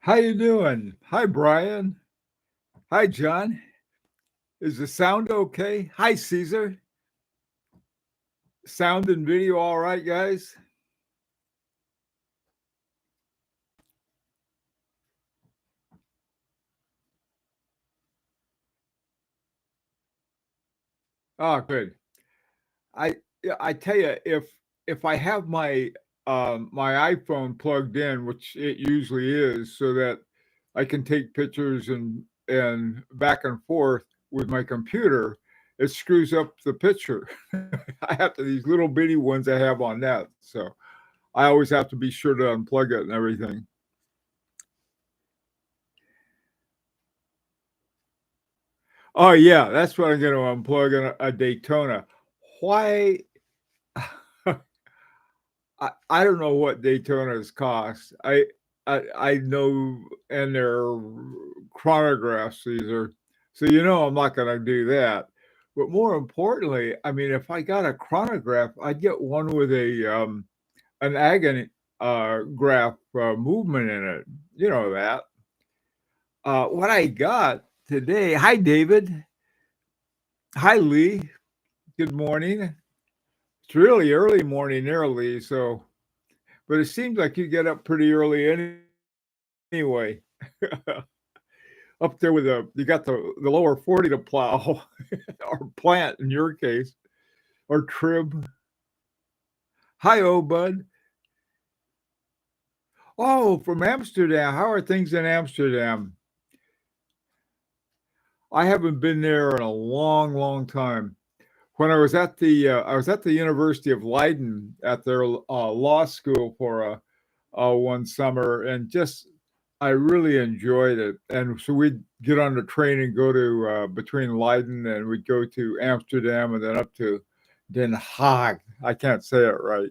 How you doing? Hi, Brian. Hi, John. Is the sound okay? Hi, Caesar. Sound and video all right, guys? Oh, good. I tell you, if I have my iPhone plugged in, which it usually is, so that I can take pictures and back and forth with my computer, it screws up the picture. I have to these little bitty ones I have on that, so I always have to be sure to unplug it and everything. Oh yeah, that's what I'm going to unplug a Daytona. Why? I don't know what Daytonas cost. I know, and they're chronographs. These are so I'm not going to do that. But more importantly, I mean, if I got a chronograph, I'd get one with an agony graph movement in it. You know that. What I got today. Hi, David. Hi, Lee. Good morning. It's really early morning there, Lee. So, but it seems like you get up pretty early anyway. Up there with you got the lower 40 to plow or plant in your case, or trim. Hi, old bud. Oh, from Amsterdam. How are things in Amsterdam? I haven't been there in a long, long time. When I was at the University of Leiden at their law school for one summer, and just I really enjoyed it. And so we'd get on the train and go to between Leiden, and we'd go to Amsterdam and then up to Den Haag. I can't say it right.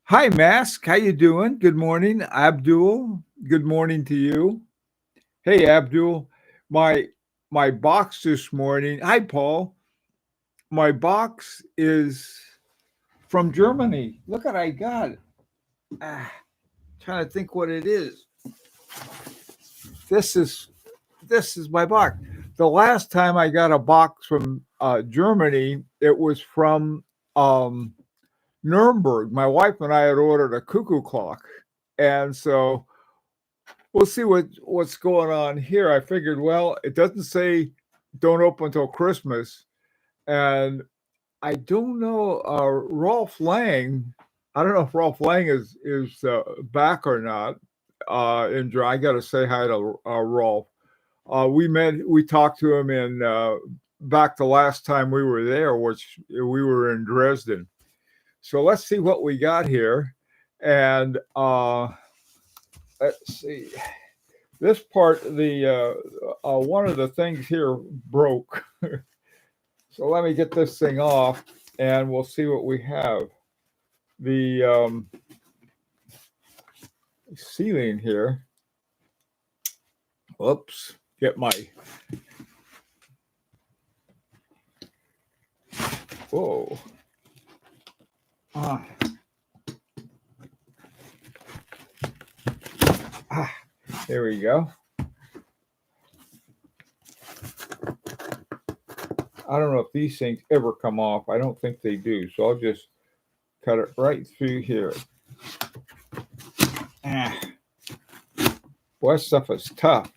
Hi, Mask. How you doing? Good morning, Abdul. Good morning to you. Hey, Abdul. My my box this morning. Hi, Paul. My box is from Germany. Look what I got. Ah, trying to think what it is. This is this is my box. The last time I got a box from Germany, it was from Nuremberg. My wife and I had ordered a cuckoo clock, and so we'll see what's going on here. I figured, well, it doesn't say don't open until Christmas, and I don't know Rolf Lang. I don't know if Rolf Lang is back or not. I got to say hi to Rolf. We talked to him in back the last time we were there, which we were in Dresden. So let's see what we got here, and let's see. This part, the one of the things here broke. So let me get this thing off, and we'll see what we have. The ceiling here. Whoops. Get my. Whoa. Ah. There we go. I don't know if these things ever come off. I don't think they do. So I'll just cut it right through here. Boy, that stuff is tough.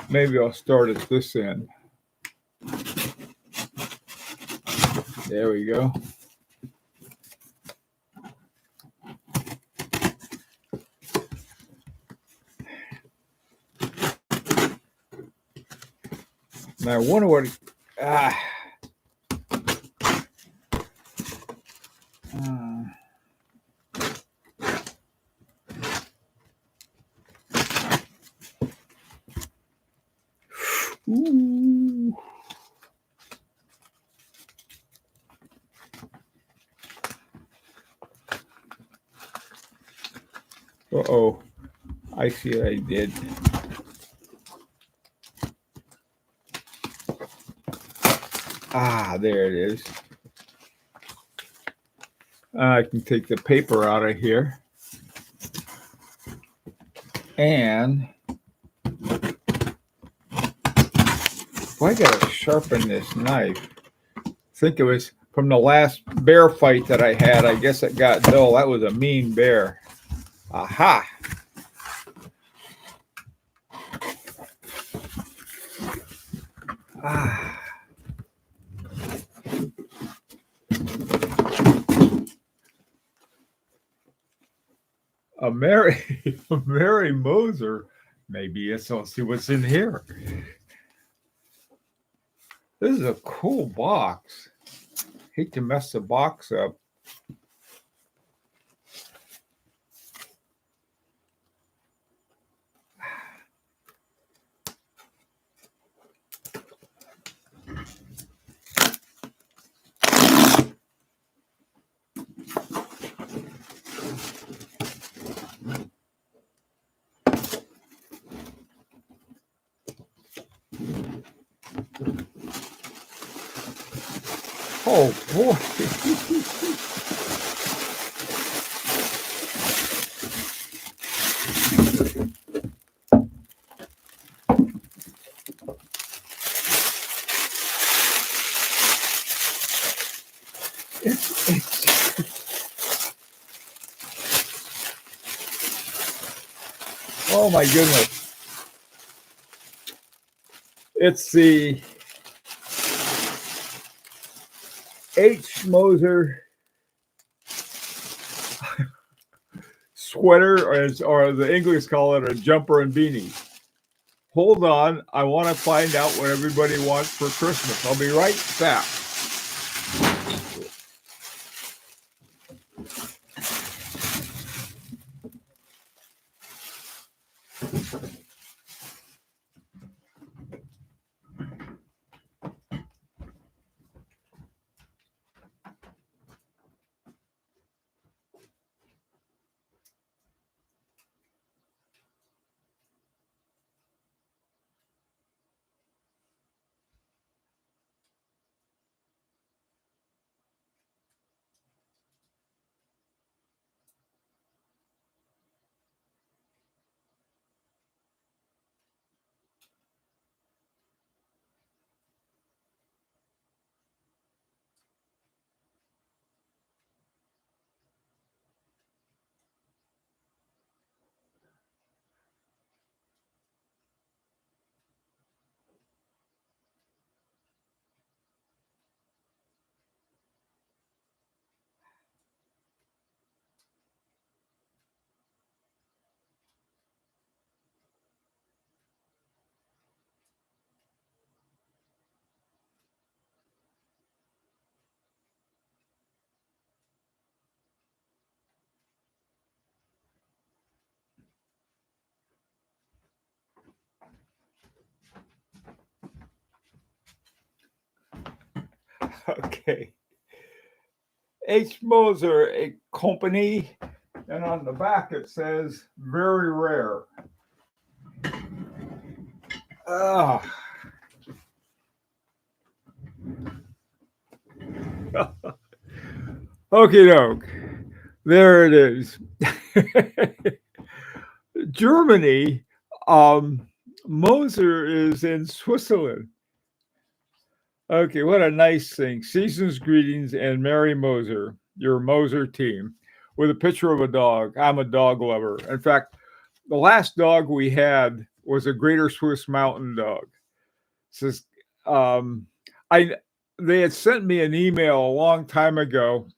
Maybe I'll start at this end. There we go. Now I wonder what. Ooh. Uh-oh. I see what I did. There it is. I can take the paper out of here. And I gotta sharpen this knife. I think it was from the last bear fight that I had. I guess it got dull. That was a mean bear. Aha. A Mary Moser. Maybe let's see what's in here. This is a cool box. Hate to mess the box up. Oh boy. Oh my goodness. It's the H. Moser sweater, or the English call it a jumper and beanie. Hold on. I want to find out what everybody wants for Christmas. I'll be right back. Okay. H. Moser, a company, and on the back it says very rare. Ah. Okie doke. There it is. Germany. Moser is in Switzerland. Okay, what a nice thing. Season's greetings and Merry Moser, your Moser team, with a picture of a dog. I'm a dog lover. In fact, the last dog we had was a Greater Swiss Mountain Dog. Says, I they had sent me an email a long time ago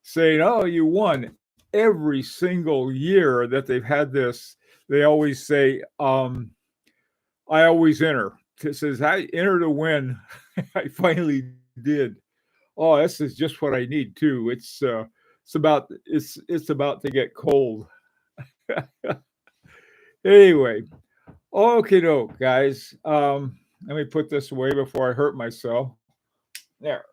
saying, "Oh, you won." Every single year that they've had this, they always say, "I always enter." It says, "I enter to win." I finally did. Oh, this is just what I need too. It's about to get cold. Anyway, okay, doke, guys. Let me put this away before I hurt myself. There.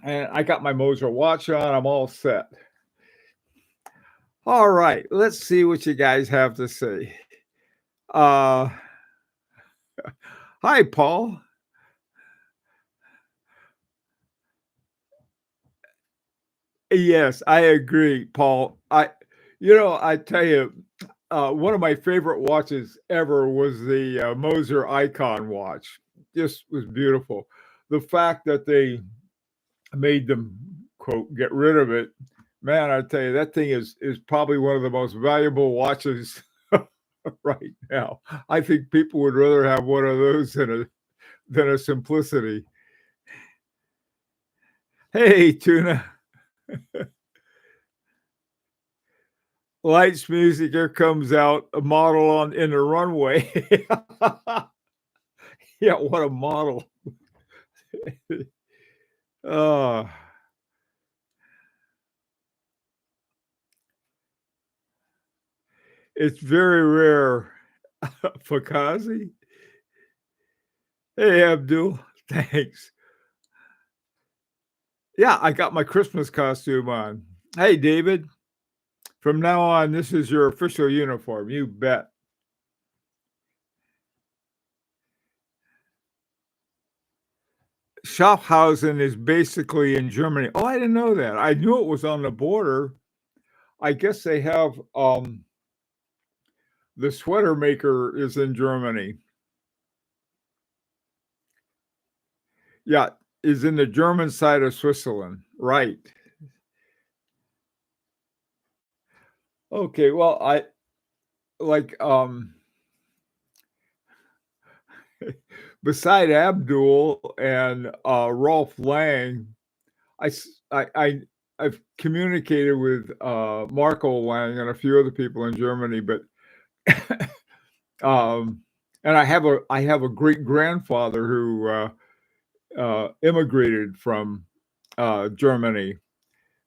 And I got my Moser watch on. I'm all set. All right, let's see what you guys have to say. Hi, Paul. Yes, I agree, Paul. I tell you, one of my favorite watches ever was the Moser Icon watch. Just was beautiful. The fact that they made them quote get rid of it, man, I tell you, that thing is probably one of the most valuable watches right now. I think people would rather have one of those than a Simplicity. Hey, Tuna. Lights, music, here comes out a model on in the runway. Yeah, what a model. Oh, it's very rare. Fakazi? Hey, Abdul. Thanks. Yeah, I got my Christmas costume on. Hey, David. From now on, this is your official uniform. You bet. Schaffhausen is basically in Germany. Oh, I didn't know that. I knew it was on the border. I guess they have the sweater maker is in Germany. Yeah, is in the German side of Switzerland. Right. Okay, well, I like beside Abdul and Rolf Lang, I s- I've communicated with Marco Lang and a few other people in Germany, but um, and I have a great grandfather who immigrated from Germany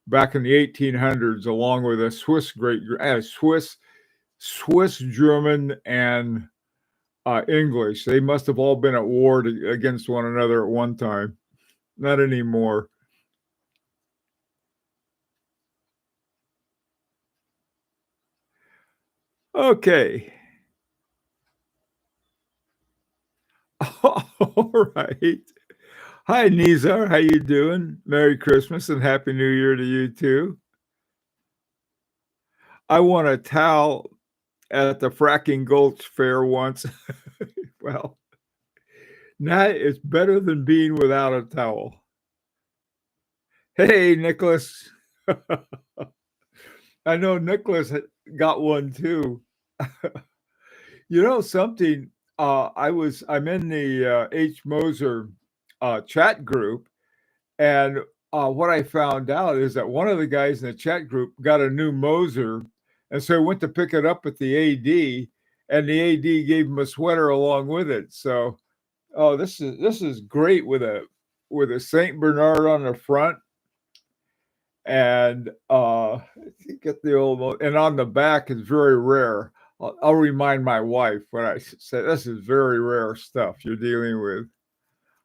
back in the 1800s, along with a Swiss, German, and English. They must have all been at war against one another at one time. Not anymore. Okay. All right. Hi, Nizar. How you doing? Merry Christmas and Happy New Year to you too. I won a towel at the Fracking Gulch Fair once. Well, now it's better than being without a towel. Hey, Nicholas. I know Nicholas got one too. You know something? I'm in the H Moser chat group, and what I found out is that one of the guys in the chat group got a new Moser, and so he went to pick it up at the AD, and the AD gave him a sweater along with it. So, oh, this is great with a Saint Bernard on the front, and get the and on the back is very rare. I'll remind my wife when I say this is very rare stuff you're dealing with.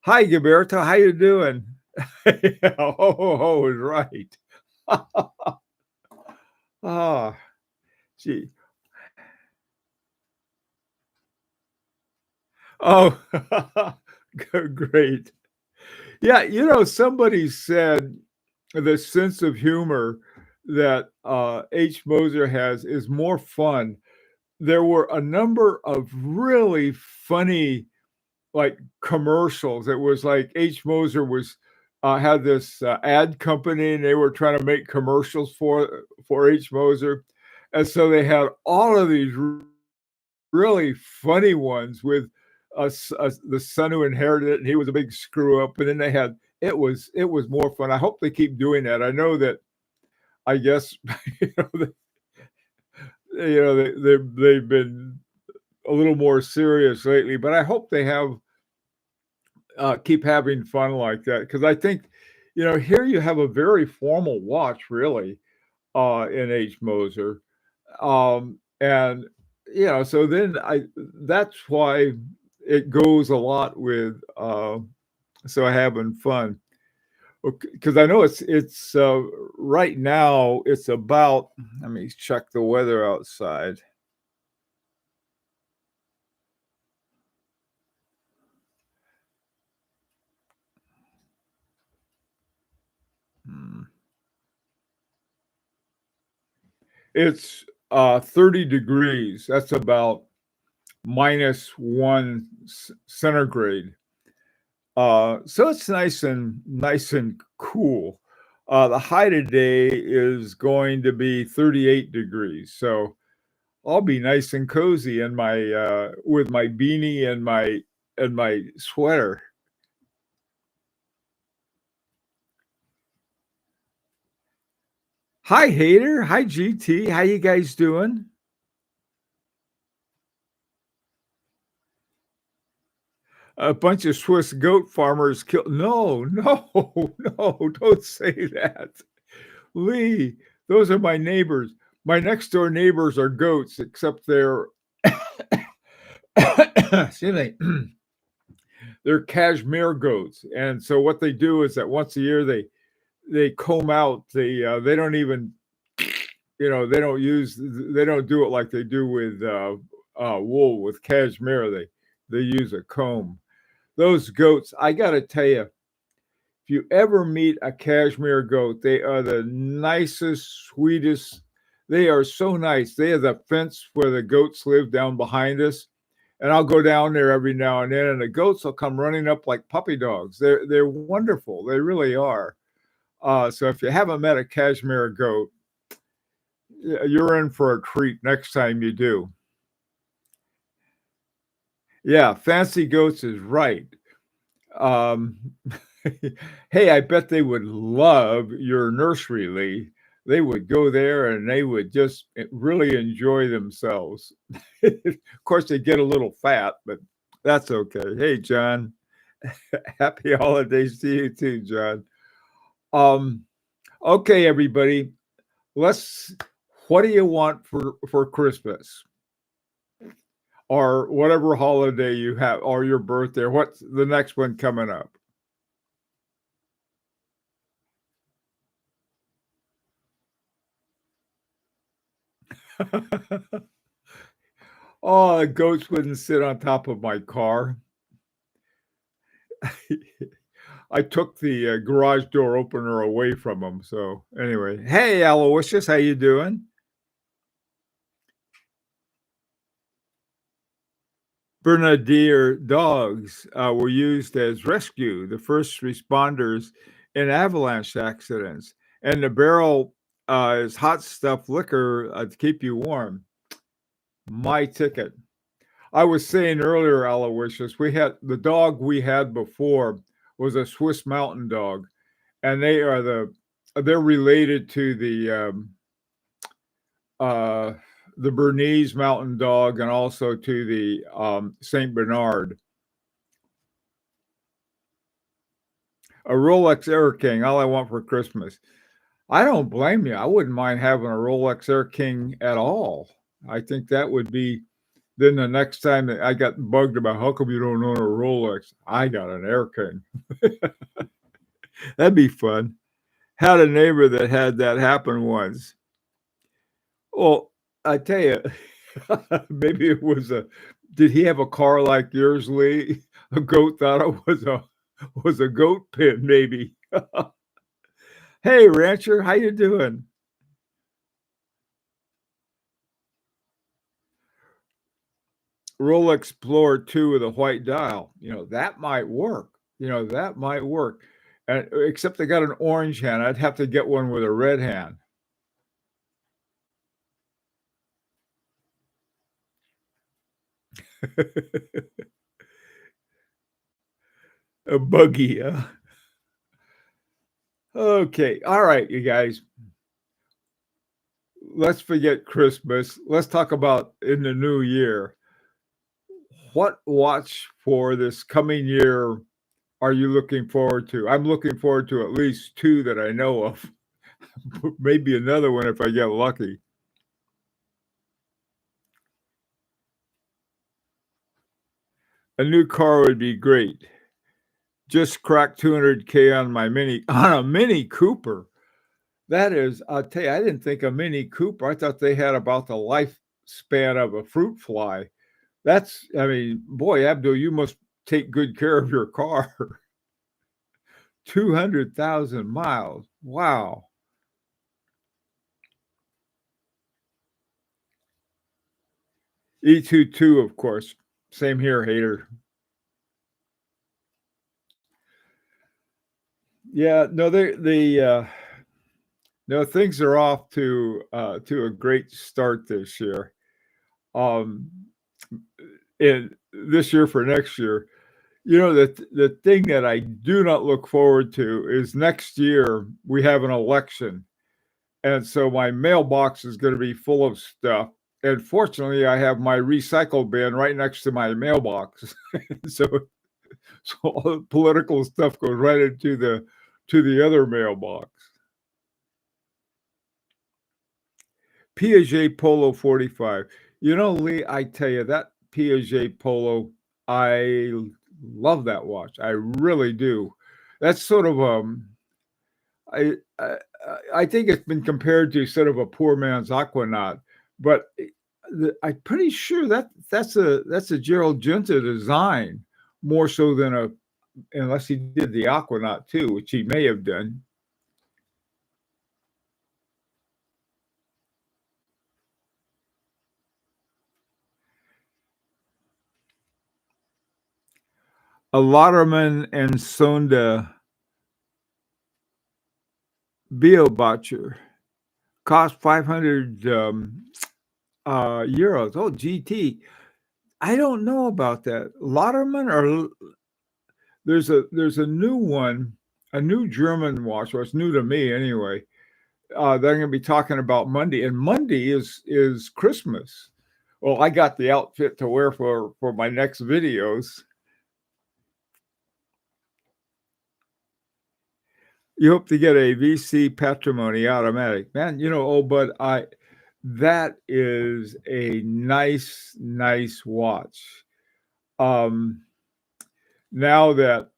Hi, Gilberto, how you doing? Yeah, ho is right. Ah, gee. Oh, great. Yeah, somebody said the sense of humor that H. Moser has is more fun. There were a number of really funny like commercials. It was like H. Moser was had this ad company, and they were trying to make commercials for H. Moser, and so they had all of these really funny ones with the son who inherited it, and he was a big screw up. And then they had it was more fun. I hope they keep doing that. I know that I guess you know, they've been a little more serious lately, but I hope they have keep having fun like that because I think here you have a very formal watch really in H Moser, and so then I that's why it goes a lot with so having fun because I know it's right now it's about let me check the weather outside. Hmm. It's 30 degrees. That's about -1 centigrade. So it's nice and cool. The high today is going to be 38 degrees. So I'll be nice and cozy in my with my beanie and my sweater. Hi Hater, hi GT. How you guys doing? A bunch of Swiss goat farmers killed. No, no, no, don't say that. Lee, those are my neighbors. My next door neighbors are goats, except they're excuse me, they're cashmere goats. And so what they do is that once a year they comb out they don't even they don't do it like they do with wool with cashmere. They use a comb. Those goats, I gotta tell you, if you ever meet a cashmere goat, they are the nicest, sweetest. They are so nice. They have the fence where the goats live down behind us. And I'll go down there every now and then, and the goats will come running up like puppy dogs. They're wonderful. They really are. So if you haven't met a cashmere goat, you're in for a treat next time you do. Yeah, fancy goats is right. Um, hey, I bet they would love your nursery, Lee. They would go there and they would just really enjoy themselves. Of course, they get a little fat, but that's okay. Hey, John, happy holidays to you too, John. Um, okay, everybody, let's. What do you want for Christmas? Or whatever holiday you have, or your birthday, or what's the next one coming up? Oh, goats wouldn't sit on top of my car. I took the garage door opener away from them. So anyway, hey, Aloysius, how you doing? Bernardier dogs were used as rescue, the first responders in avalanche accidents. And the barrel is hot stuff liquor to keep you warm. My ticket. I was saying earlier, Aloysius, we had the dog we had before was a Swiss Mountain Dog, and they're related to uh, the Bernese Mountain Dog and also to the Saint Bernard. A Rolex Air King, all I want for Christmas. I don't blame you. I wouldn't mind having a Rolex Air King at all. I think that would be. Then the next time that I got bugged about how come you don't own a Rolex, I got an Air King. That'd be fun. Had a neighbor that had that happen once. Well, I tell you, maybe it was a. Did he have a car like yours, Lee? A goat thought it was a goat pin, maybe. Hey, Rancher, how you doing? Rolex Explorer 2 with a white dial. That might work. That might work. And except they got an orange hand. I'd have to get one with a red hand. A buggy. Okay. All right, you guys. Let's forget Christmas. Let's talk about in the new year. What watch for this coming year are you looking forward to? I'm looking forward to at least two that I know of. Maybe another one if I get lucky. A new car would be great. Just cracked 200K on a Mini Cooper. That is, I'll tell you, I didn't think a Mini Cooper. I thought they had about the lifespan of a fruit fly. I mean, boy, Abdul, you must take good care of your car. 200,000 miles. Wow. E22, of course. Same here, hater. Yeah, no, no, things are off to a great start this year. Um, and this year for next year. You know, the thing that I do not look forward to is next year we have an election. And so my mailbox is going to be full of stuff. And fortunately, I have my recycle bin right next to my mailbox. so so all the political stuff goes right into the other mailbox. Piaget Polo 45. You know, Lee, I tell you that Piaget Polo, I love that watch. I really do. That's sort of I I, I think it's been compared to sort of a poor man's Aquanaut, but I'm pretty sure that's a Gerald Genta design more so than a unless he did the Aquanaut too, which he may have done. A Lotterman and Sonda Biobotcher cost 500 euros. Oh, GT. I don't know about that. Lotterman or there's a new one, a new German watch. Well, it's new to me anyway. That I'm going to be talking about Monday, and Monday is Christmas. Well, I got the outfit to wear for my next videos. You hope to get a VC Patrimony automatic, man. You know, oh, but that is a nice watch. Now that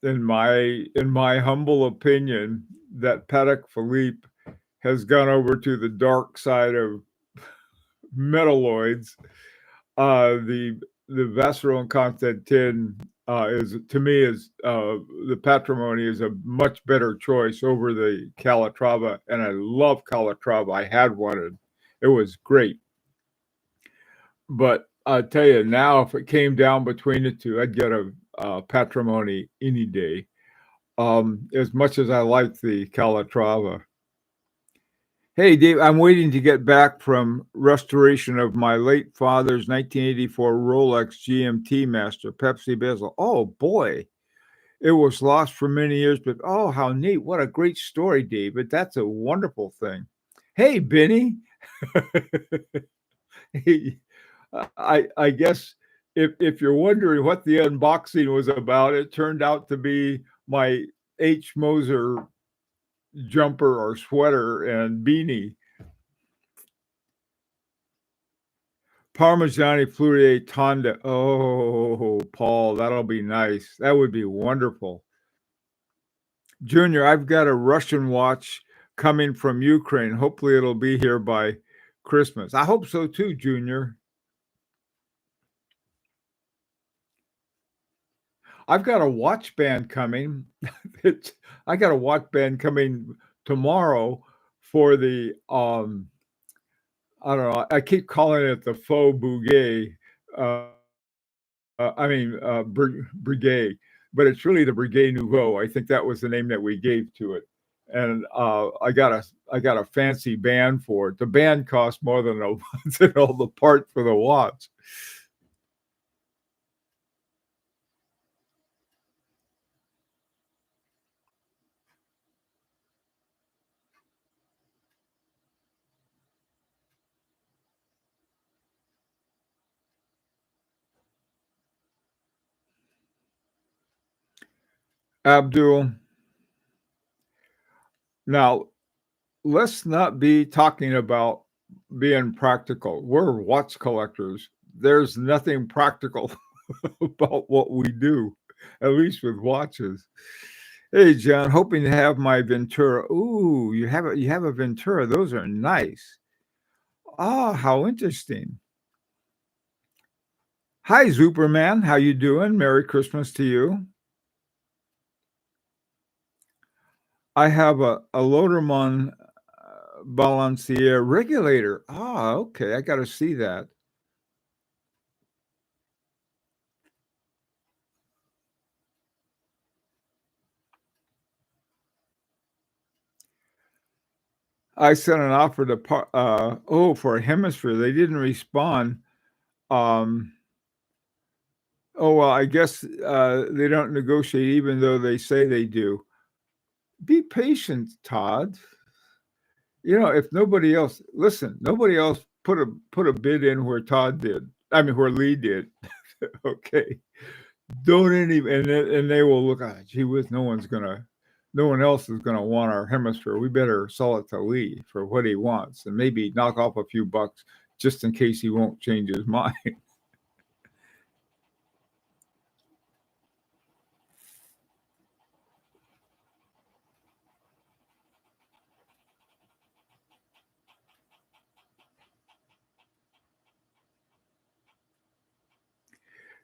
in my humble opinion, that Patek Philippe has gone over to the dark side of metalloids. The Vacheron Constantin is to me is the Patrimony is a much better choice over the Calatrava, and I love Calatrava. I had one, and it was great. But I tell you now, if it came down between the two, I'd get a Patrimony any day. As much as I like the Calatrava. Hey, Dave, I'm waiting to get back from restoration of my late father's 1984 Rolex GMT Master Pepsi bezel. Oh, boy. It was lost for many years, but oh, how neat. What a great story, David. That's a wonderful thing. Hey, Benny. Hey, I guess if you're wondering what the unboxing was about, it turned out to be my H. Moser jumper or sweater and beanie. Parmigiani Fleurier Tonda. Oh, Paul, that'll be nice. That would be wonderful. Junior, I've got a Russian watch coming from Ukraine. Hopefully, it'll be here by Christmas. I hope so too, Junior. I've got a watch band coming. I got a watch band coming tomorrow for the I don't know. I keep calling it the faux bouquet. Uh, brigade, but it's really the Brigade Nouveau. I think that was the name that we gave to it. And I got a fancy band for it. The band cost more than than all the part for the watch. Abdul, now let's not be talking about being practical. We're watch collectors. There's nothing practical about what we do, at least with watches. Hey, John, hoping to have my Ventura. Ooh, you have a Ventura. Those are nice. Ah, how interesting. Hi, Superman. How you doing? Merry Christmas to you. I have a Loderman balancier regulator. Ah, okay. I got to see that. I sent an offer to for a hemisphere. They didn't respond. Um, oh, well, I guess, they don't negotiate even though they say they do. Be patient, Todd. If nobody else listen, nobody else put a bid in where Todd did. I mean, where Lee did. Okay. Don't any and they will look, gee whiz, no one else is gonna want our hemisphere. We better sell it to Lee for what he wants and maybe knock off a few bucks just in case he won't change his mind.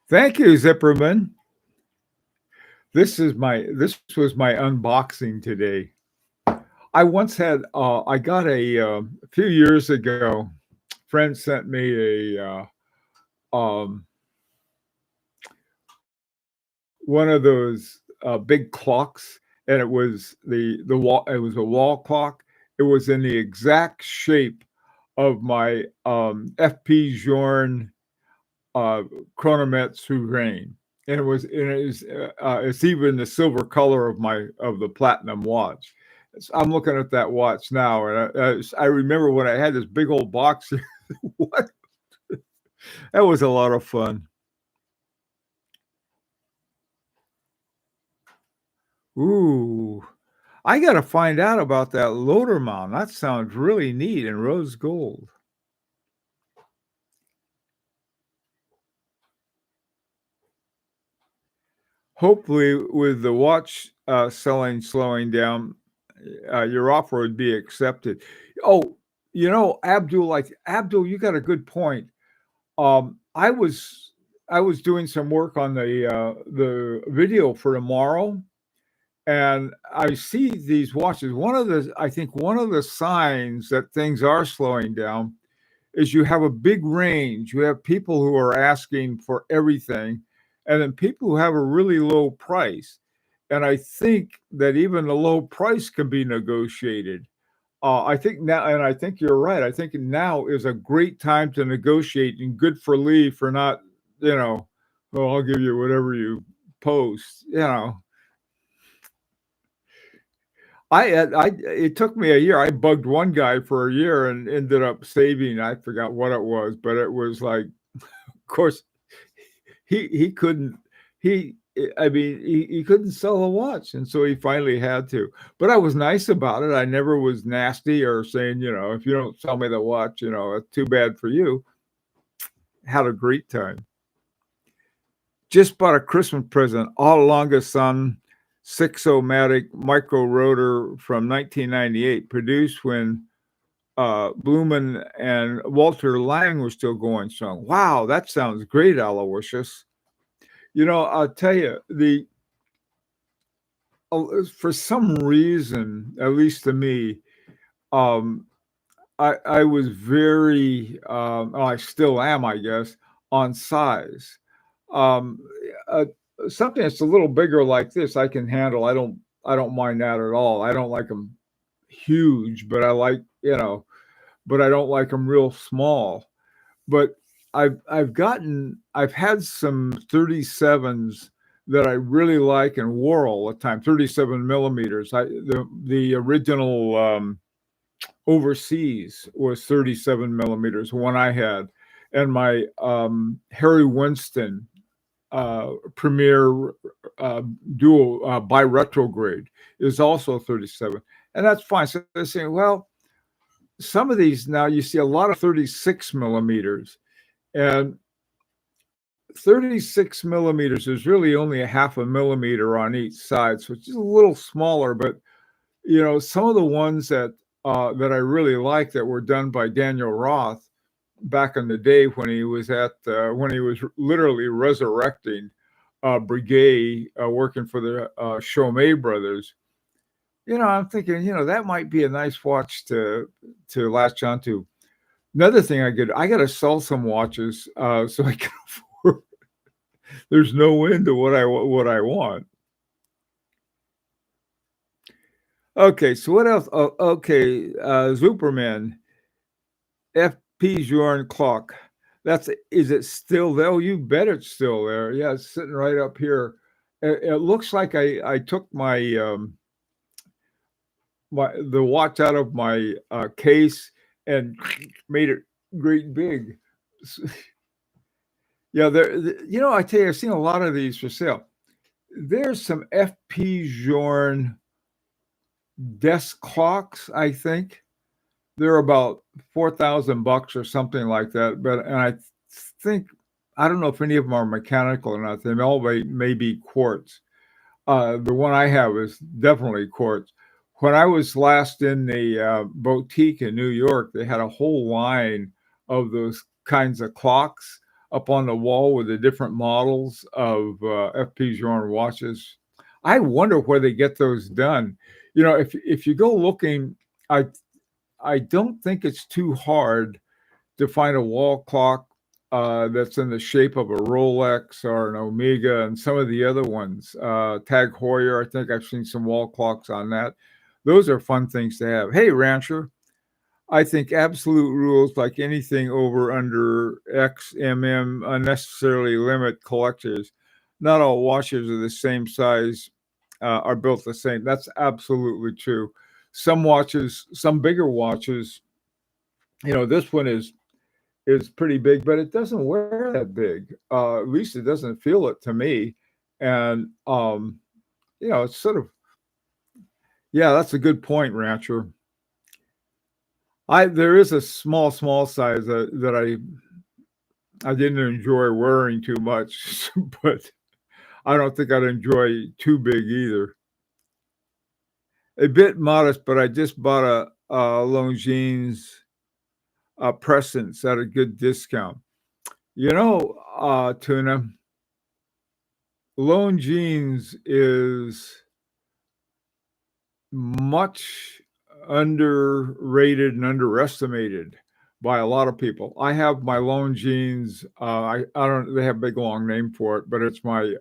Thank you, Zipperman. This was my unboxing today. I once had I got a few years ago, friend sent me a um one of those big clocks, and it was the wall. It was a wall clock. It was in the exact shape of my FP Journe chronomet souverain, and it's even the silver color of the platinum watch. So I'm looking at that watch now, and I remember when I had this big old box. What? That was a lot of fun. Ooh, I gotta find out about that loader mount. That sounds really neat in rose gold. Hopefully, with the watch selling slowing down, your offer would be accepted. Oh, Abdul, you got a good point. Um, I was I was doing some work on the video for tomorrow, and I see these watches. I think one of the signs that things are slowing down is you have a big range. You have people who are asking for everything, and then people who have a really low price. And I think that even the low price can be negotiated. I think now, and I think you're right. I think now is a great time to negotiate, and good for Lee for not, you know, well, I'll give you whatever you post. It took me a year. I bugged one guy for a year and ended up saving. I forgot what it was, but it was like, of course, he couldn't. He, I mean, he couldn't sell a watch, and so he finally had to. But I was nice about it. I never was nasty or saying, if you don't sell me the watch, it's too bad for you. Had a great time. Just bought a Christmas present, all alonga sun 6-o-matic micro rotor from 1998, produced when Blumen and Walter Lang were still going strong. Wow, that sounds great, Aloysius. I'll tell you, for some reason, at least to me, um, I was very, I still am, I guess, on size. Um, uh, Something that's a little bigger like this, I can handle. I don't mind that at all. I don't like them huge, but but I don't like them real small. But I've had some 37s that I really like and wore all the time. 37 millimeters. The original overseas was 37 millimeters, one I had, and my Harry Winston Premier Dual by retrograde is also 37, and that's fine. So they're saying, well, some of these now you see a lot of 36 millimeters, and 36 millimeters is really only a half a millimeter on each side, so it's just a little smaller. But some of the ones that I really like that were done by Daniel Roth back in the day when he was literally resurrecting Breguet, working for the Chaumet brothers. I'm thinking, that might be a nice watch to latch onto. Another thing I got to sell some watches so I can afford. There's no end to what I want. Okay, so what else? Oh, okay, Superman, FP Journe clock. That's is it still there? Oh, you bet it's still there. Yeah, it's sitting right up here. It looks like I took my the watch out of my case and made it great big. Yeah, I tell you, I've seen a lot of these for sale. There's some FP Journe desk clocks, I think. They're about 4,000 bucks or something like that. But and I think I don't know if any of them are mechanical or not. They all may be quartz. The one I have is definitely quartz. When I was last in the boutique in New York, they had a whole line of those kinds of clocks up on the wall with the different models of FP Journe watches. I wonder where they get those done. If you go looking, I I don't think it's too hard to find a wall clock that's in the shape of a Rolex or an Omega and some of the other ones. Tag Heuer, I think I've seen some wall clocks on that. Those are fun things to have. Hey, Rancher, I think absolute rules like anything over under XMM unnecessarily limit collectors. Not all watches are the same size, are built the same. That's absolutely true. Some watches, some bigger watches, this one is pretty big, but it doesn't wear that big. At least it doesn't feel it to me. And it's sort of yeah, that's a good point, Rancher. I There is a small size that I didn't enjoy wearing too much, but I don't think I'd enjoy too big either. A bit modest, but I just bought a Longines Presence at a good discount. Tuna, Longines is much underrated and underestimated by a lot of people. I have my Longines. I don't. They have a big long name for it, but it's my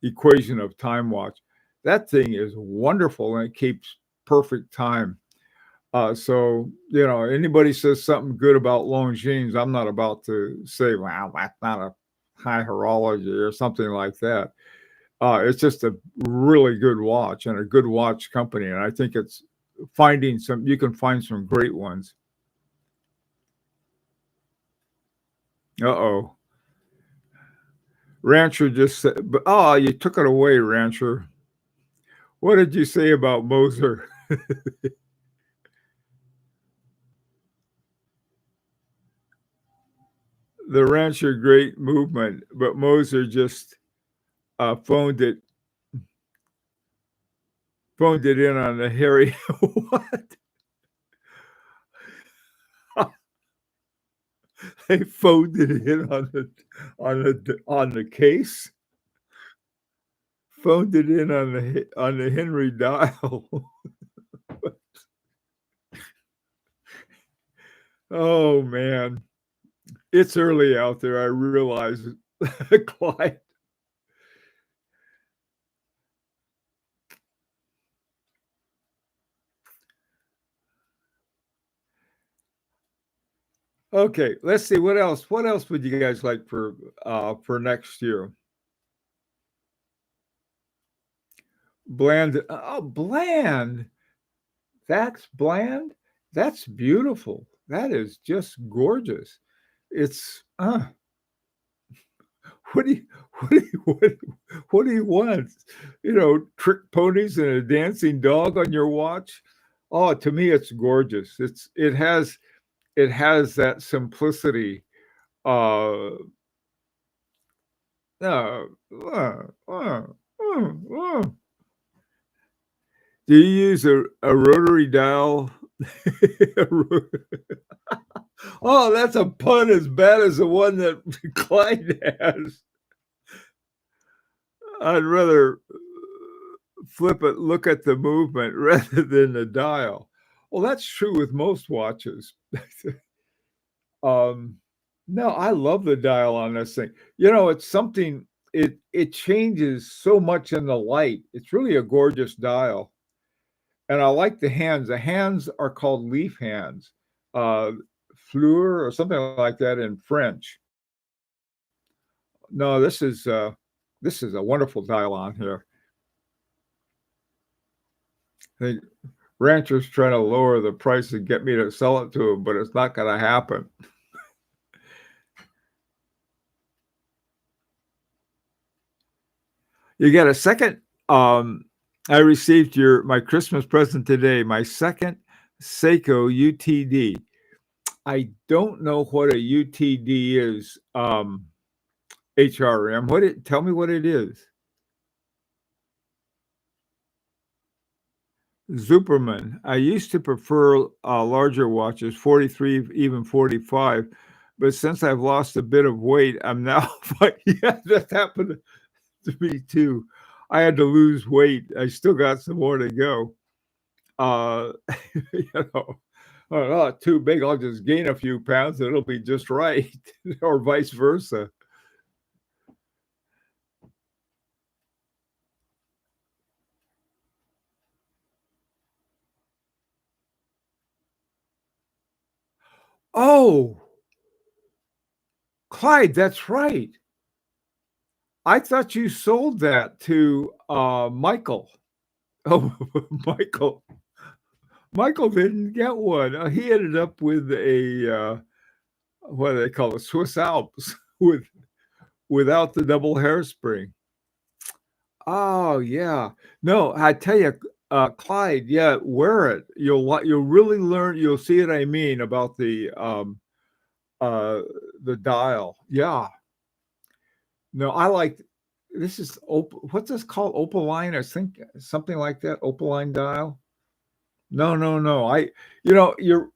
equation of time watch. That thing is wonderful and it keeps perfect time. So anybody says something good about Longines, I'm not about to say, "Wow, that's not a high horology" or something like that. It's just a really good watch and a good watch company, and I think it's finding some. You can find some great ones. Uh-oh. Rancher just said, but you took it away, Rancher. What did you say about Moser? The Rancher great movement, but Moser just phoned it in on the Harry. What? They phoned it in on the case. Phoned it in on the Henry dial. Oh man, it's early out there. I realize it, Clyde. Okay, let's see what else. What else would you guys like for next year? Bland. Oh, bland. That's bland. That's beautiful. That is just gorgeous. It's what do you what do you what do you want? Trick ponies and a dancing dog on your watch? Oh, to me, it's gorgeous. It has that simplicity. Uh, uh, uh, uh, uh. Do you use a rotary dial? Oh, that's a pun as bad as the one that Clyde has. I'd rather flip it, look at the movement rather than the dial. Well, that's true with most watches. um, no, I love the dial on this thing. It's something. It changes so much in the light. It's really a gorgeous dial. and I like the hands. The hands are called leaf hands, uh, fleur or something like that in French. No, this is a wonderful dial on here. I think ranchers trying to lower the price and get me to sell it to them, but it's not going to happen. You get a second. I received my Christmas present today. My second Seiko UTD. I don't know what a UTD is. HRM. Tell me what it is. Zuperman. I used to prefer larger watches, 43, even 45. But since I've lost a bit of weight, I'm now, yeah, that happened to me too. I had to lose weight. I still got some more to go. You know, oh, not too big. I'll just gain a few pounds and it'll be just right, or vice versa. Oh, Clyde, that's right. I thought you sold that to Michael. Oh, Michael. Michael didn't get one. He ended up with a what do they call it? Swiss Alps without the double hairspring. Oh yeah. No, I tell you, Clyde. Yeah, wear it. You'll really learn. You'll see what I mean about uh the dial. Yeah. No, I like. This is what's this called? Opaline, I think something like that. Opaline dial. No, no, no. You're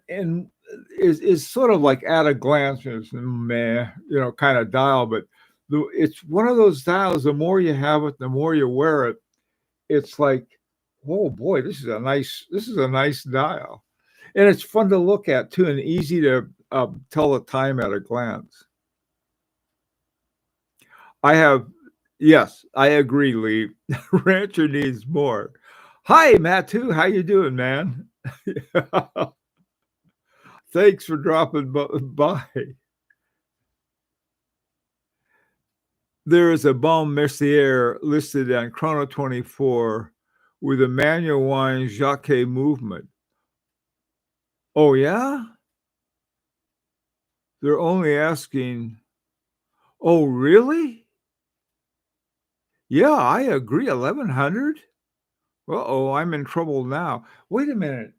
in is sort of like at a glance, it's meh, kind of dial, but it's one of those dials. The more you have it, the more you wear it. It's like, oh boy, this is a nice dial, and it's fun to look at too, and easy to tell the time at a glance. I have, yes, I agree, Lee. Rancher needs more. Hi, Mattu. How you doing, man? Thanks for dropping by. There is a Baume Mercier listed on Chrono 24 with a manual wine Jacquet movement. Oh, yeah? They're only asking, oh, really? Yeah, I agree. 1100? Uh-oh, I'm in trouble now. Wait a minute.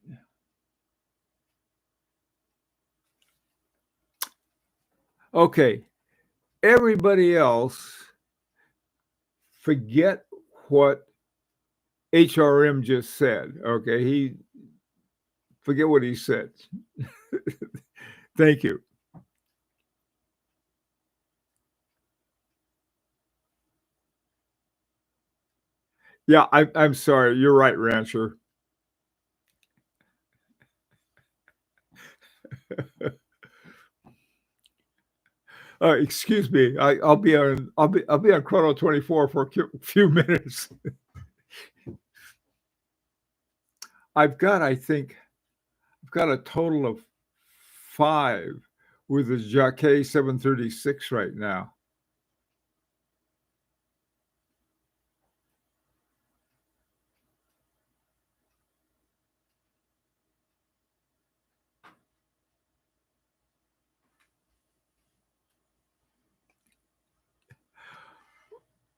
Okay, everybody else, forget what HRM just said. Okay, forget what he said. Thank you. Yeah, I'm sorry. You're right, Rancher. Excuse me. I'll be on Chrono 24 for a few minutes. I've got a total of 5 with the Jacquet 736 right now.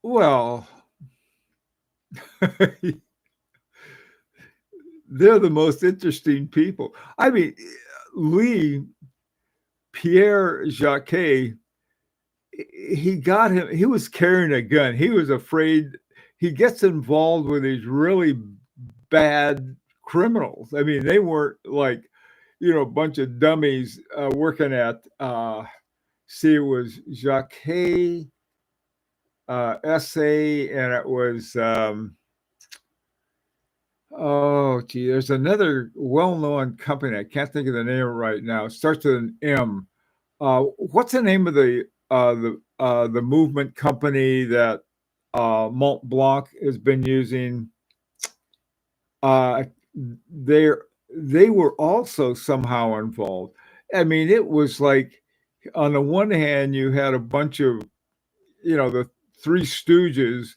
Well, they're the most interesting people. I mean, Lee, Pierre Jacquet, he was carrying a gun. He was afraid. He gets involved with these really bad criminals. I mean, they weren't like, a bunch of dummies working at, it was Jacquet, SA, and it was, oh, gee, there's another well-known company. I can't think of the name right now. It starts with an M. What's the name of the movement company that Mont Blanc has been using? uh, they they were also somehow involved. I mean, it was like on the one hand, you had a bunch of, the Three Stooges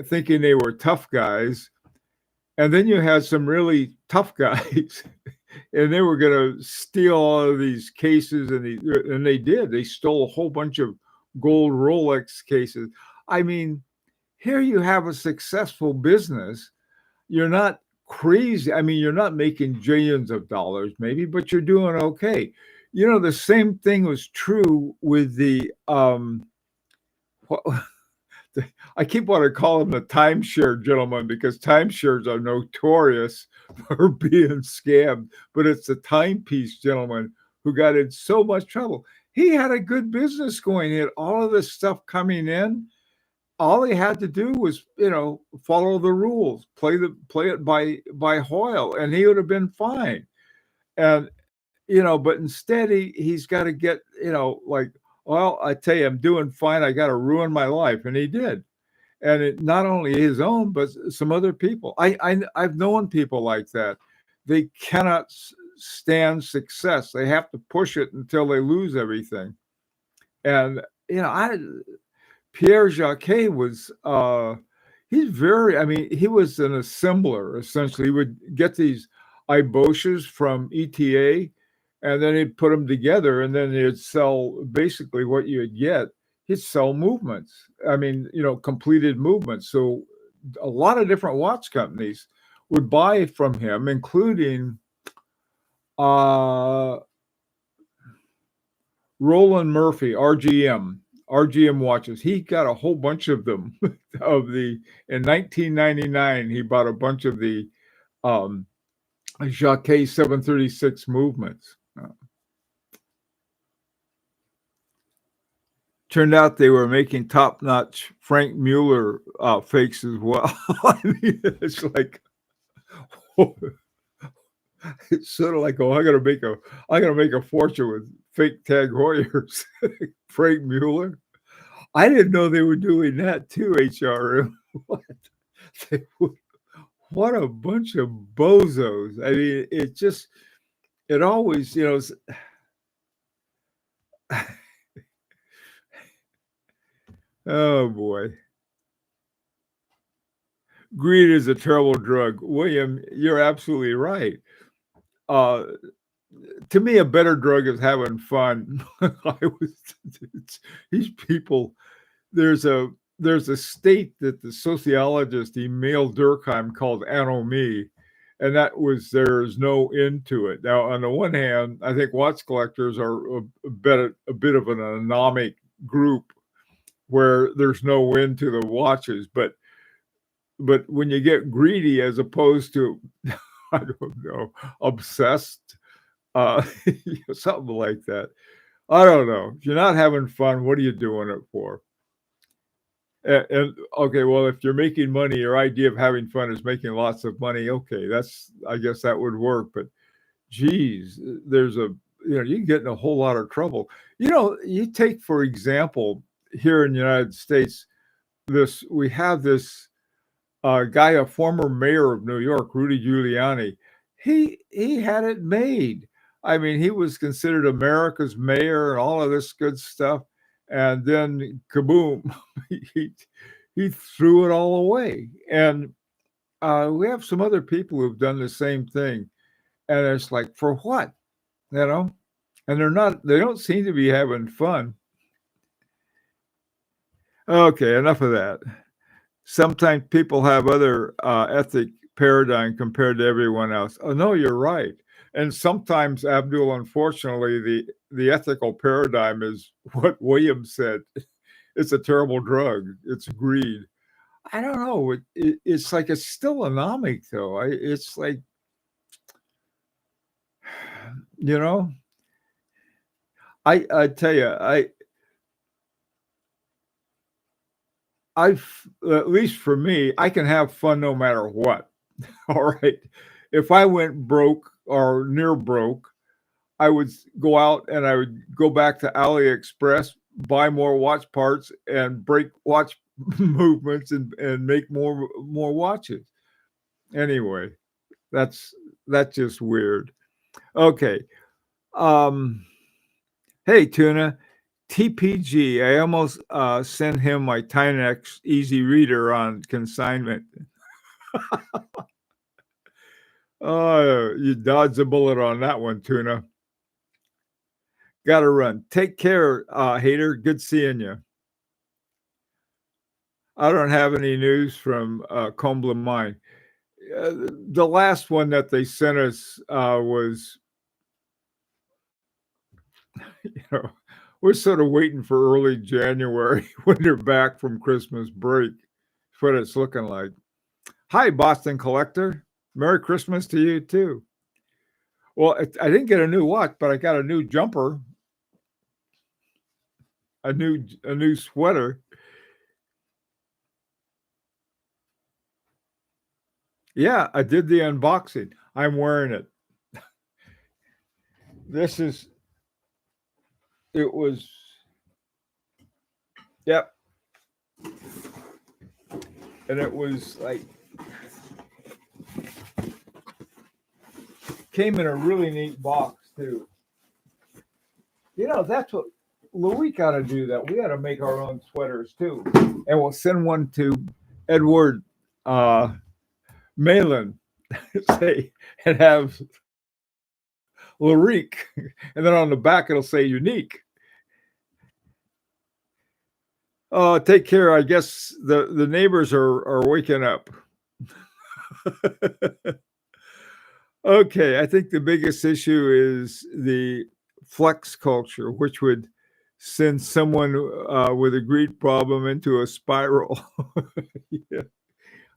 thinking they were tough guys, and then you had some really tough guys, and they were going to steal all of these cases, and they did. They stole a whole bunch of gold Rolex cases. I mean, here you have a successful business. You're not crazy. I mean, you're not making billions of dollars, maybe, but you're doing okay. The same thing was true with what, I keep wanting to call him the timeshare gentleman because timeshares are notorious for being scammed, but it's the timepiece gentleman who got in so much trouble. He had a good business going. He had all of this stuff coming in. All he had to do was, follow the rules, play it by Hoyle, and he would have been fine. And but instead he's got to get, like, well, I tell you, I'm doing fine. I got to ruin my life, and he did. And it not only his own, but some other people. I've known people like that. They cannot stand success. They have to push it until they lose everything. And Pierre Jacquet was he's very, I mean, he was an assembler essentially. He would get these iboshes from ETA, and then he'd put them together, and then he'd sell basically what you'd get. He'd sell movements. I mean, completed movements. So a lot of different watch companies would buy from him, including Roland Murphy, RGM watches. He got a whole bunch of them. In 1999, he bought a bunch of the Jacquet 736 movements. Turned out they were making top-notch Frank Mueller fakes as well. I mean, it's like, it's sort of like, I'm gonna make a fortune with fake Tag Heuers. Frank Mueller. I didn't know they were doing that too. HRM. What a bunch of bozos. I mean, it always, oh boy. Greed is a terrible drug. William, you're absolutely right. To me, a better drug is having fun. These people, there's a state that the sociologist Emil Durkheim called anomie, and that was there's no end to it. Now, on the one hand, I think watch collectors are a bit of an anomic group where there's no end to the watches, but when you get greedy as opposed to, I don't know, obsessed, something like that. I don't know. If you're not having fun, what are you doing it for? And okay, well, if you're making money, your idea of having fun is making lots of money. Okay, I guess that would work. But geez, you can get in a whole lot of trouble. You take, for example, here in the United States, we have this guy, a former mayor of New York, Rudy Giuliani. He had it made. I mean, he was considered America's mayor and all of this good stuff. And then kaboom, he threw it all away. And we have some other people who've done the same thing. And it's like, for what? And they don't seem to be having fun. Okay, enough of that. Sometimes people have other ethic paradigm compared to everyone else. Oh, no, you're right. And sometimes, Abdul, unfortunately, the ethical paradigm is what William said. It's a terrible drug. It's greed. I don't know. It's like it's still anomic, though. It's like, I tell you, at least for me, I can have fun no matter what. All right. If I went broke or near broke, I would go out and I would go back to AliExpress, buy more watch parts and break watch movements and make more watches. Anyway, that's just weird. Okay. Um, hey, Tuna. TPG. I almost sent him my Tynex Easy Reader on consignment. Oh, you dodged a bullet on that one, Tuna. Gotta run. Take care, Hater. Good seeing you. I don't have any news from Combla Mine. The last one that they sent us was, you know, we're sort of waiting for early January when they're back from Christmas break. That's what it's looking like. Hi, Boston Collector. Merry Christmas to you too. Well, I didn't get a new watch, but I got a new jumper, a new sweater. Yeah, I did the unboxing. I'm wearing it. This is, it was, yep. And it was like, came in a really neat box too. You know, that's what Louis got to do. That we got to make our own sweaters too, and we'll send one to Edward Malin, say, and have Larique, and then on the back it'll say unique. Take care. I guess the neighbors are waking up. Okay, I think the biggest issue is the flex culture, which would send someone with a greed problem into a spiral. Yeah,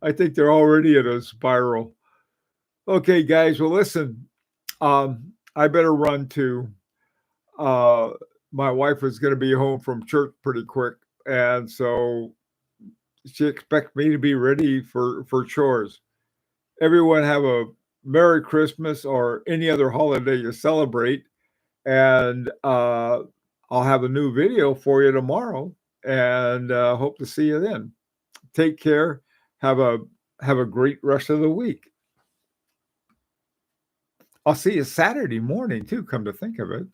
I think they're already in a spiral. Okay, guys. Well, listen, I better run too. Uh, my wife is going to be home from church pretty quick, and so she expects me to be ready for chores. Everyone have a Merry Christmas or any other holiday you celebrate, and I'll have a new video for you tomorrow, and hope to see you then. Take care. Have a great rest of the week. I'll see you Saturday morning too. Come to think of it.